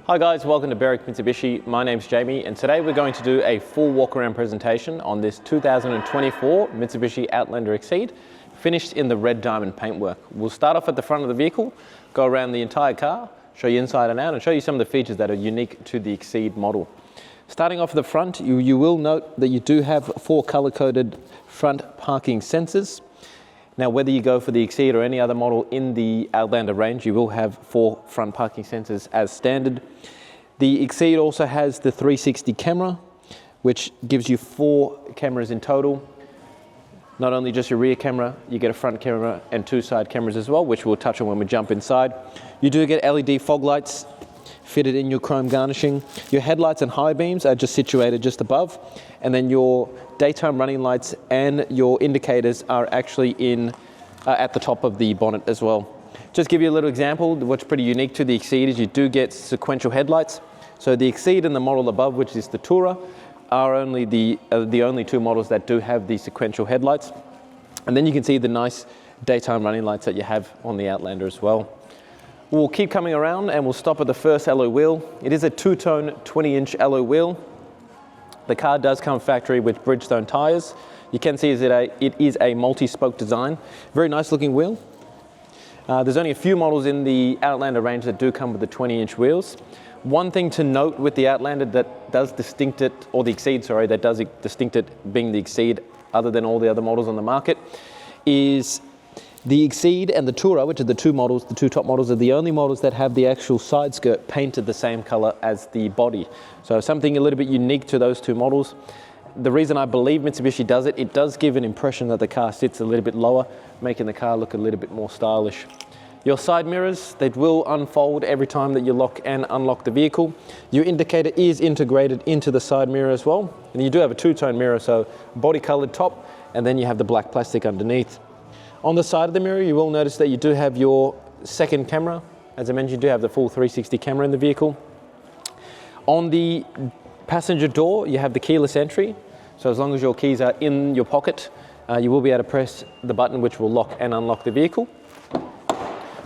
Hi guys, welcome to BERWICK Mitsubishi. My name's Jamie and today we're going to do a full walk-around presentation on this 2024 Mitsubishi Outlander Exceed, finished in the red diamond paintwork. We'll start off at the front of the vehicle, go around the entire car, show you inside and out, and show you some of the features that are unique to the Exceed model. Starting off at the front, you will note that you do have 4 color-coded front parking sensors. Now, whether you go for the Exceed or any other model in the Outlander range, you will have 4 front parking sensors as standard. The Exceed also has the 360 camera, which gives you 4 cameras in total. Not only just your rear camera, you get a front camera and 2 side cameras as well, which we'll touch on when we jump inside. You do get LED fog lights fitted in your chrome garnishing. Your headlights and high beams are just situated just above, and then your daytime running lights and your indicators are actually at the top of the bonnet as well. Just give you a little example, what's pretty unique to the Exceed is you do get sequential headlights. So the Exceed and the model above, which is the Tourer, are only the only 2 models that do have the sequential headlights. And then you can see the nice daytime running lights that you have on the Outlander as well. We'll keep coming around and we'll stop at the first alloy wheel. It is a 2-tone 20-inch alloy wheel. The car does come factory with Bridgestone tires. You can see it is a multi-spoke design. Very nice looking wheel. There's only a few models in the Outlander range that do come with the 20-inch wheels. One thing to note with the Outlander that does distinct it, or the Exceed, sorry, that does distinct it being the Exceed other than all the other models on the market, is the Exceed and the Tourer, which are the 2 models, the 2 top models, are the only models that have the actual side skirt painted the same color as the body. So something a little bit unique to those 2 models. The reason I believe Mitsubishi does it, it does give an impression that the car sits a little bit lower, making the car look a little bit more stylish. Your side mirrors, they will unfold every time that you lock and unlock the vehicle. Your indicator is integrated into the side mirror as well. And you do have a 2-tone mirror, so body colored top, and then you have the black plastic underneath. On the side of the mirror, you will notice that you do have your second camera. As I mentioned, you do have the full 360 camera in the vehicle. On the passenger door, you have the keyless entry. So as long as your keys are in your pocket, you will be able to press the button which will lock and unlock the vehicle.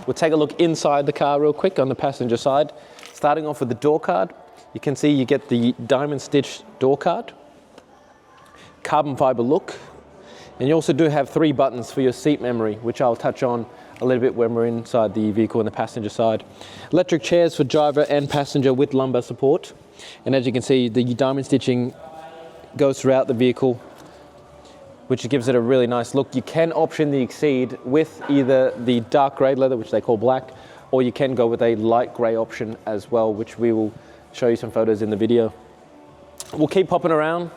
We'll take a look inside the car real quick on the passenger side. Starting off with the door card, you can see you get the diamond stitched door card, carbon fiber look, and you also do have 3 buttons for your seat memory, which I'll touch on a little bit when we're inside the vehicle on the passenger side. Electric chairs for driver and passenger with lumbar support. And as you can see, the diamond stitching goes throughout the vehicle, which gives it a really nice look. You can option the Exceed with either the dark grey leather, which they call black, or you can go with a light grey option as well, which we will show you some photos in the video. We'll keep popping around.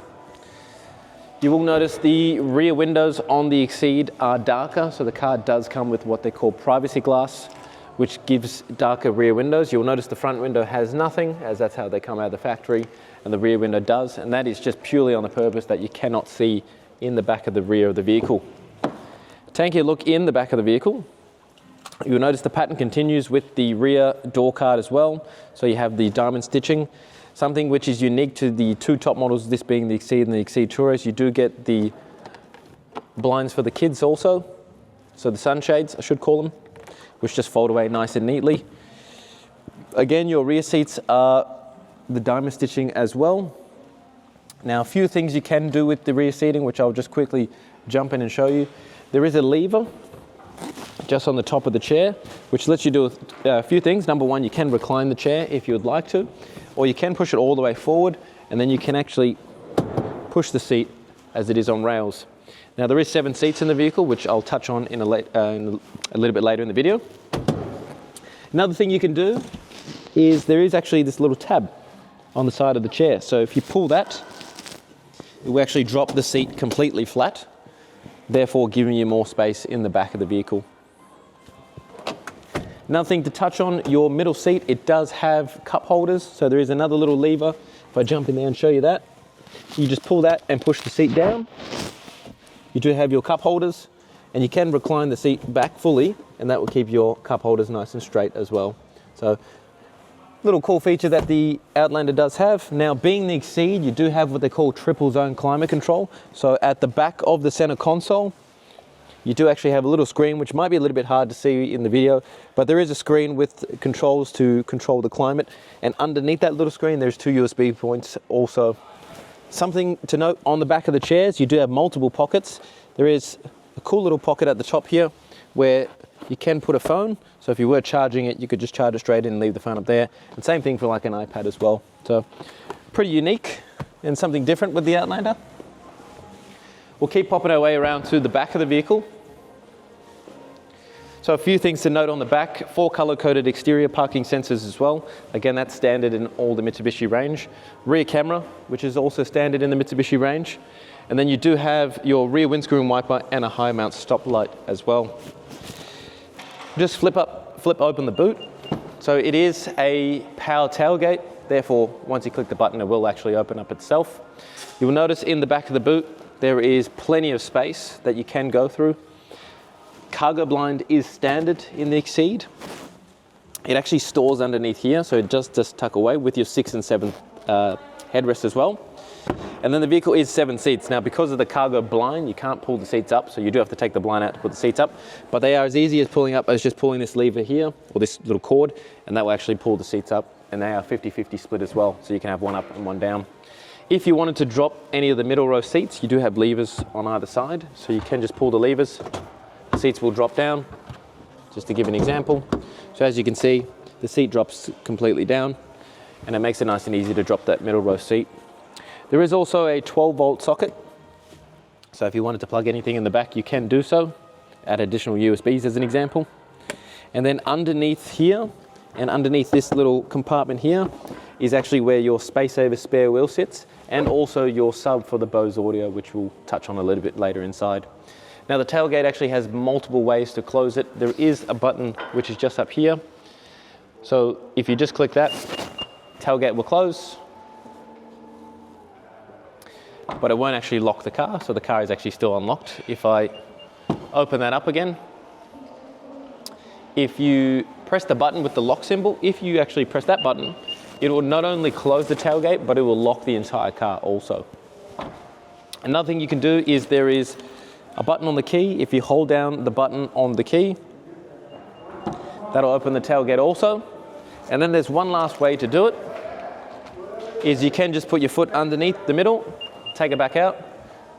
You will notice the rear windows on the Exceed are darker, so the car does come with what they call privacy glass, which gives darker rear windows. You'll notice the front window has nothing, as that's how they come out of the factory, and the rear window does, and that is just purely on the purpose that you cannot see in the back of the rear of the vehicle. Taking a look in the back of the vehicle, you'll notice the pattern continues with the rear door card as well, so you have the diamond stitching. Something which is unique to the 2 top models, this being the Exceed and the Exceed Tourer, you do get the blinds for the kids also. So the sunshades, I should call them, which just fold away nice and neatly. Again, your rear seats are the diamond stitching as well. Now, a few things you can do with the rear seating, which I'll just quickly jump in and show you. There is a lever just on the top of the chair, which lets you do a few things. Number 1, you can recline the chair if you would like to, or you can push it all the way forward, and then you can actually push the seat as it is on rails. Now, there is 7 seats in the vehicle, which I'll touch on in a little bit later in the video. Another thing you can do is there is actually this little tab on the side of the chair. So if you pull that, it will actually drop the seat completely flat, therefore giving you more space in the back of the vehicle. Another thing to touch on, your middle seat, it does have cup holders, so there is another little lever. If I jump in there and show you that, you just pull that and push the seat down. You do have your cup holders, and you can recline the seat back fully, and that will keep your cup holders nice and straight as well. So, little cool feature that the Outlander does have. Now, being the Exceed, you do have what they call triple zone climate control. So at the back of the center console, you do actually have a little screen, which might be a little bit hard to see in the video, but there is a screen with controls to control the climate. And underneath that little screen, there's 2 USB points also. Something to note on the back of the chairs, you do have multiple pockets. There is a cool little pocket at the top here where you can put a phone. So if you were charging it, you could just charge it straight in and leave the phone up there. And same thing for like an iPad as well. So pretty unique and something different with the Outlander. We'll keep popping our way around to the back of the vehicle. So a few things to note on the back: 4 color-coded exterior parking sensors as well. Again, that's standard in all the Mitsubishi range. Rear camera, which is also standard in the Mitsubishi range. And then you do have your rear windscreen wiper and a high mount stop light as well. Just flip open the boot. So it is a power tailgate. Therefore, once you click the button, it will actually open up itself. You will notice in the back of the boot, there is plenty of space that you can go through. Cargo blind is standard in the Exceed. It actually stores underneath here, so it just tuck away with your 6th and 7th headrest as well. And then the vehicle is 7 seats. Now, because of the cargo blind, you can't pull the seats up, so you do have to take the blind out to put the seats up. But they are as easy as pulling up as just pulling this lever here, or this little cord, and that will actually pull the seats up. And they are 50-50 split as well, so you can have one up and one down. If you wanted to drop any of the middle row seats, you do have levers on either side, so you can just pull the levers. The seats will drop down, just to give an example. So as you can see, the seat drops completely down, and it makes it nice and easy to drop that middle row seat. There is also a 12-volt socket, so if you wanted to plug anything in the back, you can do so. Add additional USBs as an example. And then underneath here, and underneath this little compartment here, is actually where your space saver spare wheel sits, and also your sub for the Bose audio, which we'll touch on a little bit later inside. Now the tailgate actually has multiple ways to close it. There is a button which is just up here. So if you just click that, tailgate will close, but it won't actually lock the car, so the car is actually still unlocked. If I open that up again, if you press the button with the lock symbol, if you actually press that button, it will not only close the tailgate, but it will lock the entire car also. Another thing you can do is there is a button on the key. If you hold down the button on the key, that'll open the tailgate also. And then there's one last way to do it, is you can just put your foot underneath the middle, take it back out,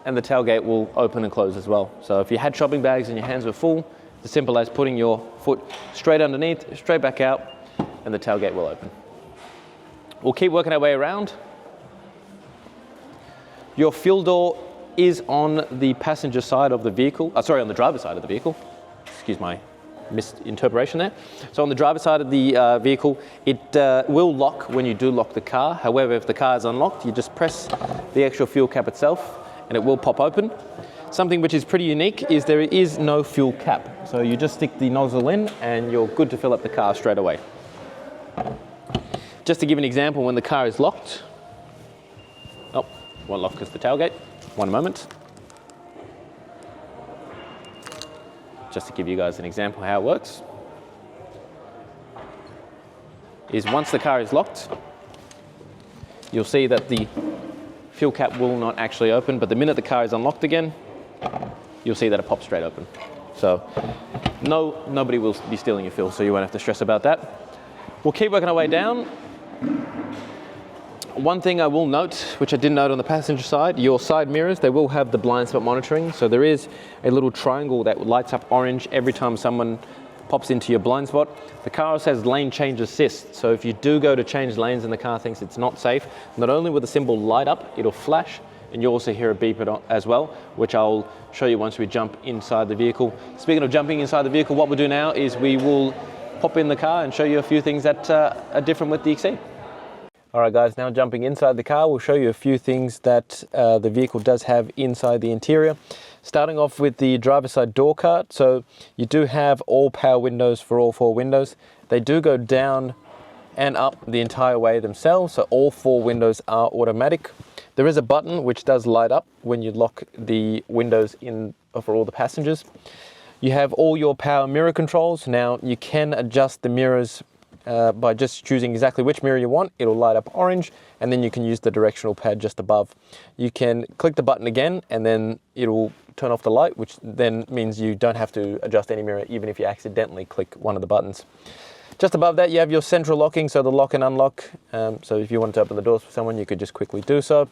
and the tailgate will open and close as well. So if you had shopping bags and your hands were full, it's as simple as putting your foot straight underneath, straight back out, and the tailgate will open. We'll keep working our way around. Your fuel door is on the passenger side of the vehicle, on the driver's side of the vehicle. Excuse my misinterpretation there. So on the driver's side of the vehicle, it will lock when you do lock the car. However, if the car is unlocked, you just press the actual fuel cap itself and it will pop open. Something which is pretty unique is there is no fuel cap. So you just stick the nozzle in and you're good to fill up the car straight away. Just to give an example, when the car is locked, won't lock because the tailgate. One moment. Just to give you guys an example how it works, is once the car is locked, you'll see that the fuel cap will not actually open, but the minute the car is unlocked again, you'll see that it pops straight open. So nobody will be stealing your fuel, so you won't have to stress about that. We'll keep working our way down. One thing I will note, which I didn't note on the passenger side, your side mirrors, they will have the blind spot monitoring. So there is a little triangle that lights up orange every time someone pops into your blind spot. The car also has lane change assist. So if you do go to change lanes and the car thinks it's not safe, not only will the symbol light up, it'll flash, and you'll also hear a beep as well, which I'll show you once we jump inside the vehicle. Speaking of jumping inside the vehicle, what we'll do now is we will pop in the car and show you a few things that are different with the Exceed. All right guys, now jumping inside the car, we'll show you a few things that the vehicle does have inside the interior. Starting off with the driver's side door cart. So you do have all power windows for all 4 windows. They do go down and up the entire way themselves, so all 4 windows are automatic. There is a button which does light up when you lock the windows in for all the passengers. You have all your power mirror controls. Now you can adjust the mirrors by just choosing exactly which mirror you want. It'll light up orange, and then you can use the directional pad just above. You can click the button again, and then it'll turn off the light, which then means you don't have to adjust any mirror even if you accidentally click one of the buttons. Just above that, you have your central locking, so the lock and unlock. So if you wanted to open the doors for someone, you could just quickly do so.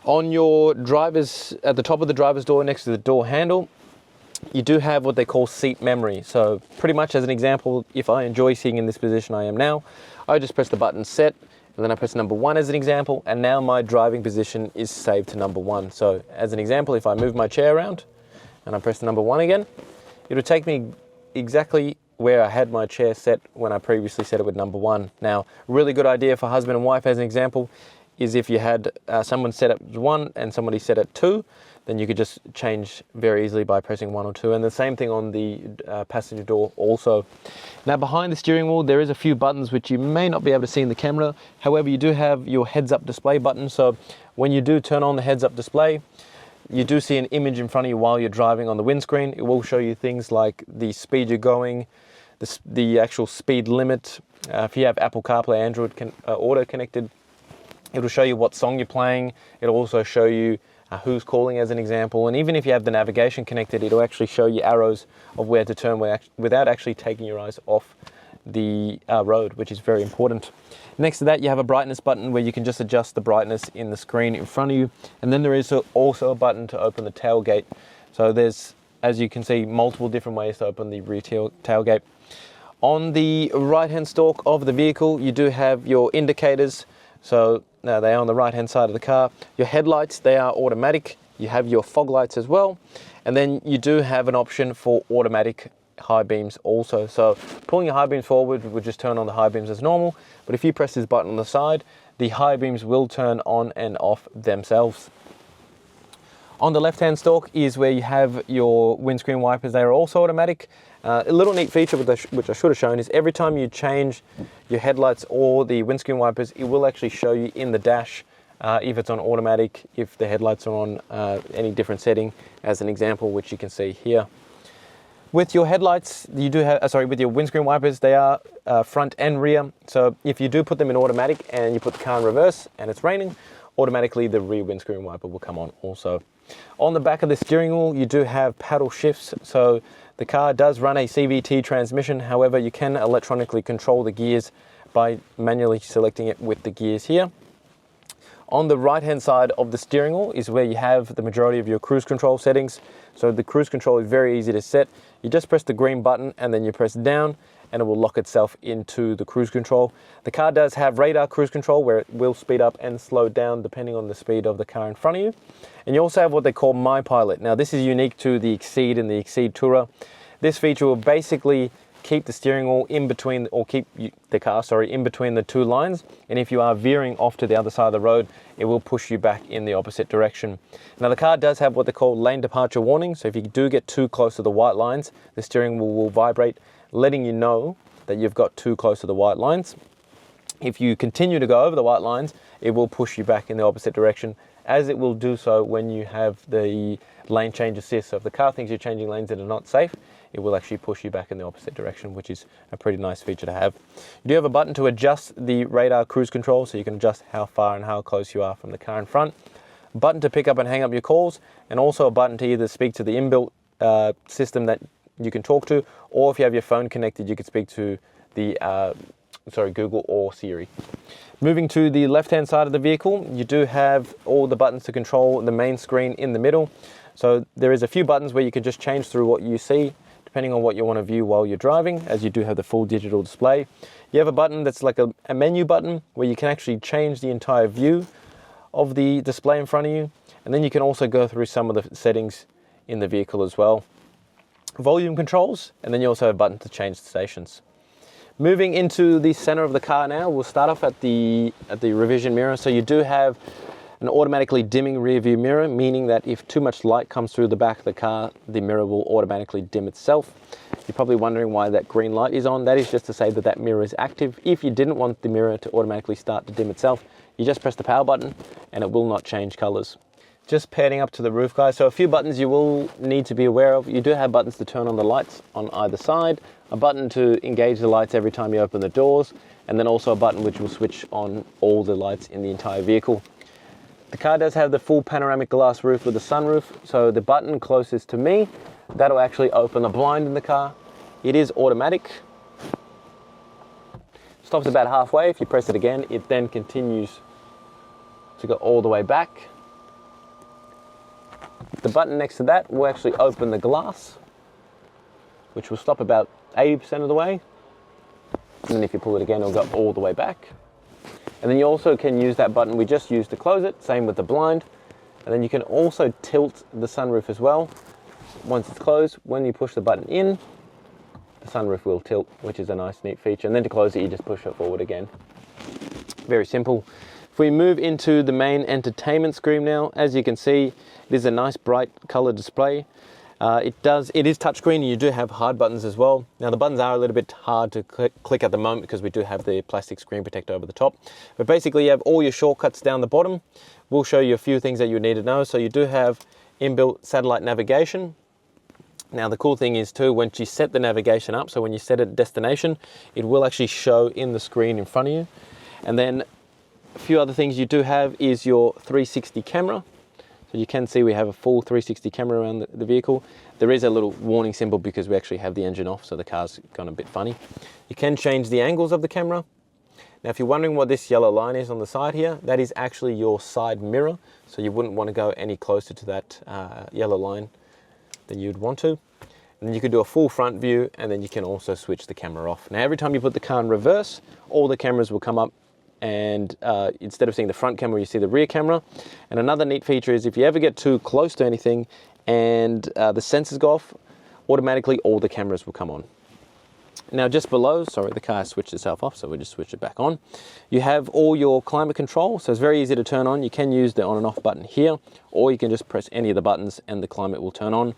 On your driver's, at the top of the driver's door next to the door handle, you do have what they call seat memory. So pretty much as an example, if I enjoy sitting in this position I am now, I just press the button set, and then I press number 1 as an example, and now my driving position is saved to number 1. So as an example, if I move my chair around and I press the number 1 again, it'll take me exactly where I had my chair set when I previously set it with number 1. Now, really good idea for husband and wife as an example is if you had someone set up 1 and somebody set at 2, then you could just change very easily by pressing 1 or 2. And the same thing on the passenger door also. Now behind the steering wheel, there is a few buttons which you may not be able to see in the camera. However, you do have your heads-up display button. So when you do turn on the heads-up display, you do see an image in front of you while you're driving on the windscreen. It will show you things like the speed you're going, the actual speed limit. If you have Apple CarPlay, Android Auto connected, it'll show you what song you're playing. It'll also show you who's calling as an example. And even if you have the navigation connected, it'll actually show you arrows of where to turn without actually taking your eyes off the road, which is very important. Next to that, you have a brightness button where you can just adjust the brightness in the screen in front of you. And then there is also a button to open the tailgate. So there's, as you can see, multiple different ways to open the rear tailgate. On the right-hand stalk of the vehicle, you do have your indicators. So now they are on the right-hand side of the car. Your headlights, they are automatic. You have your fog lights as well. And then you do have an option for automatic high beams also. So pulling your high beams forward would just turn on the high beams as normal. But if you press this button on the side, the high beams will turn on and off themselves. On the left-hand stalk is where you have your windscreen wipers. They are also automatic. A little neat feature which I should have shown is every time you change your headlights or the windscreen wipers, it will actually show you in the dash if it's on automatic, if the headlights are on any different setting, as an example, which you can see here. With your headlights, you do have, with your windscreen wipers, they are front and rear. So if you do put them in automatic and you put the car in reverse and it's raining, automatically the rear windscreen wiper will come on also. On the back of the steering wheel, you do have paddle shifts. So the car does run a CVT transmission. However, you can electronically control the gears by manually selecting it with the gears here. On the right-hand side of the steering wheel is where you have the majority of your cruise control settings. So the cruise control is very easy to set. You just press the green button and then you press down and it will lock itself into the cruise control. The car does have radar cruise control where it will speed up and slow down depending on the speed of the car in front of you. And you also have what they call My Pilot. Now this is unique to the Exceed and the Exceed Tourer. This feature will basically keep the steering wheel in between, or keep the car, in between the two lines. And if you are veering off to the other side of the road, it will push you back in the opposite direction. Now the car does have what they call lane departure warning. So if you do get too close to the white lines, the steering wheel will vibrate, letting you know that you've got too close to the white lines. If you continue to go over the white lines, it will push you back in the opposite direction, as it will do so when you have the lane change assist. So if the car thinks you're changing lanes that are not safe, it will actually push you back in the opposite direction, which is a pretty nice feature to have. You do have a button to adjust the radar cruise control, so you can adjust how far and how close you are from the car in front. A button to pick up and hang up your calls, and also a button to either speak to the inbuilt system that you can talk to, or if you have your phone connected, you can speak to the Google or Siri. Moving to the left-hand side of the vehicle, you do have all the buttons to control the main screen in the middle. So there is a few buttons where you can just change through what you see, depending on what you want to view while you're driving, as you do have the full digital display. You have a button that's like a menu button where you can actually change the entire view of the display in front of you. And then you can also go through some of the settings in the vehicle as well. Volume controls, and then you also have a button to change the stations. Moving into the center of the car now, we'll start off at the revision mirror. So you do have an automatically dimming rear view mirror, meaning that if too much light comes through the back of the car, the mirror will automatically dim itself. You're probably wondering why that green light is on. That is just to say that that mirror is active. If you didn't want the mirror to automatically start to dim itself, you just press the power button and it will not change colors. Just panning up to the roof, guys. So a few buttons you will need to be aware of. You do have buttons to turn on the lights on either side, a button to engage the lights every time you open the doors, and then also a button which will switch on all the lights in the entire vehicle. The car does have the full panoramic glass roof with a sunroof, so the button closest to me, that'll actually open the blind in the car. It is automatic. Stops about halfway. If you press it again, it then continues to go all the way back. The button next to that will actually open the glass, which will stop about 80% of the way. And then if you pull it again, it'll go all the way back. And then you also can use that button we just used to close it, same with the blind. And then you can also tilt the sunroof as well. Once it's closed, when you push the button in, the sunroof will tilt, which is a nice, neat feature. And then to close it, you just push it forward again. Very simple. If we move into the main entertainment screen now, as you can see, it is a nice bright color display. It is touchscreen, and you do have hard buttons as well. Now the buttons are a little bit hard to click at the moment because we do have the plastic screen protector over the top. But basically you have all your shortcuts down the bottom. We'll show you a few things that you need to know. So you do have inbuilt satellite navigation. Now the cool thing is too, once you set the navigation up, so when you set a destination, it will actually show in the screen in front of you. And then a few other things you do have is your 360 camera. So you can see we have a full 360 camera around the vehicle. There is a little warning symbol because we actually have the engine off, so the car's gone a bit funny. You can change the angles of the camera. Now if you're wondering what this yellow line is on the side here, that is actually your side mirror. So you wouldn't want to go any closer to that yellow line than you'd want to. And then you can do a full front view, and then you can also switch the camera off. Now every time you put the car in reverse, all the cameras will come up, and instead of seeing the front camera, you see the rear camera. And another neat feature is if you ever get too close to anything and the sensors go off, automatically all the cameras will come on. Now just below, sorry, the car switched itself off, so we'll just switch it back on. You have all your climate control, so it's very easy to turn on. You can use the on and off button here, or you can just press any of the buttons and the climate will turn on.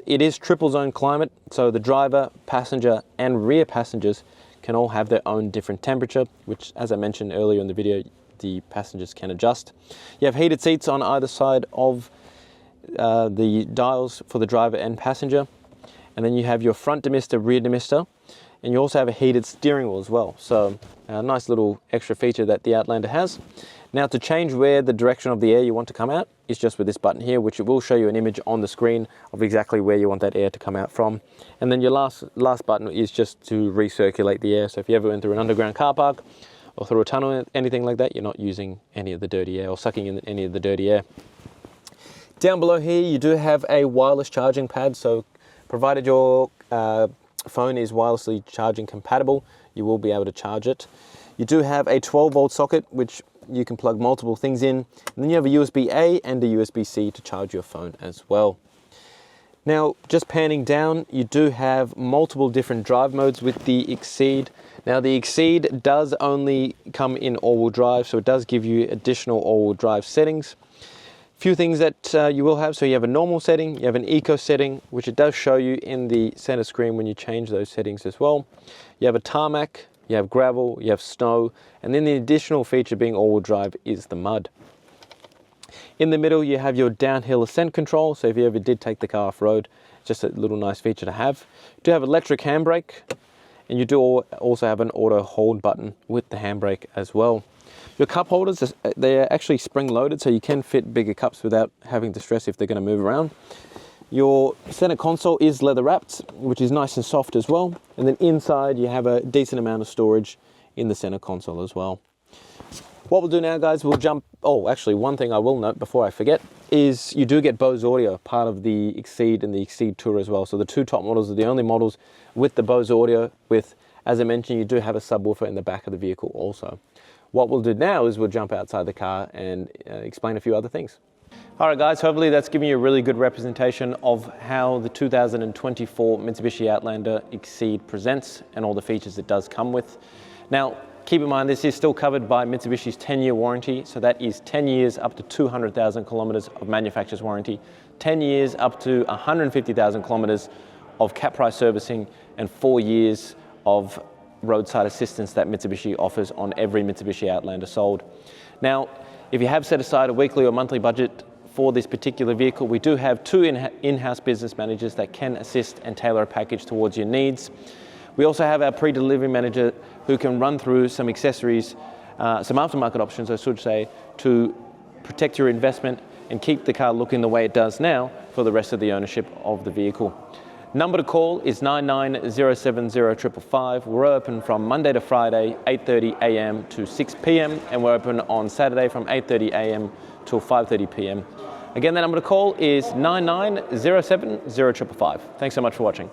It is triple zone climate, so the driver, passenger, and rear passengers can all have their own different temperature, which, as I mentioned earlier in the video, the passengers can adjust. You have heated seats on either side of the dials for the driver and passenger. And then you have your front demister, rear demister, and you also have a heated steering wheel as well. So a nice little extra feature that the Outlander has. Now to change where the direction of the air you want to come out is just with this button here, which it will show you an image on the screen of exactly where you want that air to come out from. And then your last button is just to recirculate the air. So if you ever went through an underground car park or through a tunnel, anything like that, you're not using any of the dirty air or sucking in any of the dirty air. Down below here, you do have a wireless charging pad. So provided your phone is wirelessly charging compatible, you will be able to charge it. You do have a 12-volt socket, which you can plug multiple things in. And then you have a USB-A and a USB-C to charge your phone as well. Now, just panning down, you do have multiple different drive modes with the Exceed. Now, the Exceed does only come in all-wheel drive, so it does give you additional all-wheel drive settings. Few things that you will have, so you have a normal setting, you have an eco setting, which it does show you in the center screen when you change those settings as well. You have a tarmac, you have gravel, you have snow, and then the additional feature being all-wheel drive is the mud. In the middle, you have your downhill ascent control, so if you ever did take the car off-road, just a little nice feature to have. You do have electric handbrake, and you do also have an auto hold button with the handbrake as well. Your cup holders, they're actually spring-loaded, so you can fit bigger cups without having to stress if they're going to move around. Your center console is leather wrapped, which is nice and soft as well. And then inside you have a decent amount of storage in the center console as well. What we'll do now, guys, we'll jump, oh, actually one thing I will note before I forget is you do get Bose audio, part of the Exceed and the Exceed Tour as well. So the two top models are the only models with the Bose audio with, as I mentioned, you do have a subwoofer in the back of the vehicle also. What we'll do now is we'll jump outside the car and explain a few other things. All right, guys, hopefully that's given you a really good representation of how the 2024 Mitsubishi Outlander Exceed presents and all the features it does come with. Now, keep in mind, this is still covered by Mitsubishi's 10-year warranty. So that is 10 years up to 200,000 kilometers of manufacturer's warranty, 10 years up to 150,000 kilometers of cap price servicing, and 4 years of roadside assistance that Mitsubishi offers on every Mitsubishi Outlander sold. Now, if you have set aside a weekly or monthly budget for this particular vehicle. We do have two in-house business managers that can assist and tailor a package towards your needs. We also have our pre-delivery manager who can run through some accessories, some aftermarket options, I should say, to protect your investment and keep the car looking the way it does now for the rest of the ownership of the vehicle. Number to call is 99070555. We're open from Monday to Friday, 8:30 a.m. to 6 p.m. and we're open on Saturday from 8:30 a.m. till 5:30 p.m. Again, the number to call is 99070555. Thanks so much for watching.